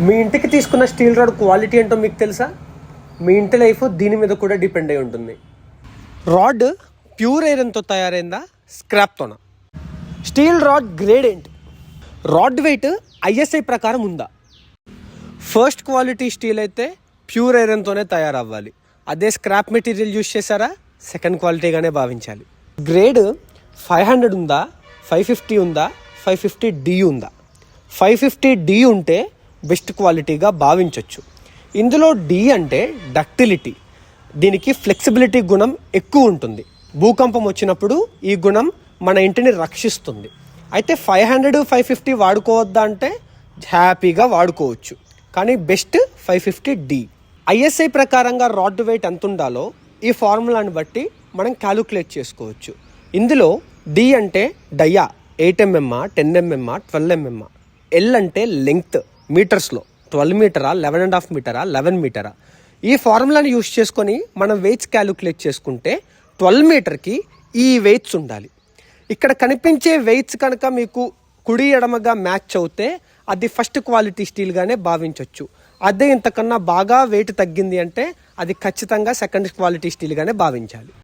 మీ ఇంటికి తీసుకున్న steel rod quality ఏంటో మీకు తెలుసా? మీ ఇంటి లైఫ్ దీని మీద కూడా డిపెండ్ అయి ఉంటుంది. రాడ్ ప్యూర్ ఐరన్తో తయారైందా, స్క్రాప్తోనా? స్టీల్ రాడ్ గ్రేడ్ ఏంటి? రాడ్ వెయిట్ ఐఎస్ఐ ప్రకారం ఉందా? ఫస్ట్ క్వాలిటీ స్టీల్ అయితే ప్యూర్ ఐరన్తోనే తయారవ్వాలి. అదే స్క్రాప్ మెటీరియల్ యూజ్ చేశారా, సెకండ్ క్వాలిటీగానే భావించాలి. గ్రేడ్ 500 ఉందా, 550 ఉందా, 550D ఉందా? 550D ఉంటే బెస్ట్ క్వాలిటీగా భావించవచ్చు. ఇందులో D అంటే డక్టిలిటీ, దీనికి ఫ్లెక్సిబిలిటీ గుణం ఎక్కువ ఉంటుంది. భూకంపం వచ్చినప్పుడు ఈ గుణం మన ఇంటిని రక్షిస్తుంది. అయితే 500, 550 వాడుకోవద్దా అంటే హ్యాపీగా వాడుకోవచ్చు, కానీ బెస్ట్ 550D. ఐఎస్ఐ ప్రకారంగా రాడ్ వెయిట్ ఎంత ఉండాలో ఈ ఫార్ములాని బట్టి మనం క్యాలిక్యులేట్ చేసుకోవచ్చు. ఇందులో D అంటే డయా 8mm, 10mm, 12mm. L అంటే లెంగ్త్ మీటర్స్లో, 12 మీటరా, 11.5 మీటరా, 11 మీటరా. ఈ ఫార్ములాని యూస్ చేసుకొని మనం వెయిట్స్ క్యాలిక్యులేట్ చేసుకుంటే 12 మీటర్కి ఈ వెయిట్స్ ఉండాలి. ఇక్కడ కనిపించే వెయిట్స్ కనుక మీకు కుడి ఎడమగా మ్యాచ్ అవుతే అది ఫస్ట్ క్వాలిటీ స్టీల్గానే భావించవచ్చు. అదే ఇంతకన్నా బాగా వెయిట్ తగ్గింది అంటే అది ఖచ్చితంగా సెకండ్ క్వాలిటీ స్టీల్గానే భావించాలి.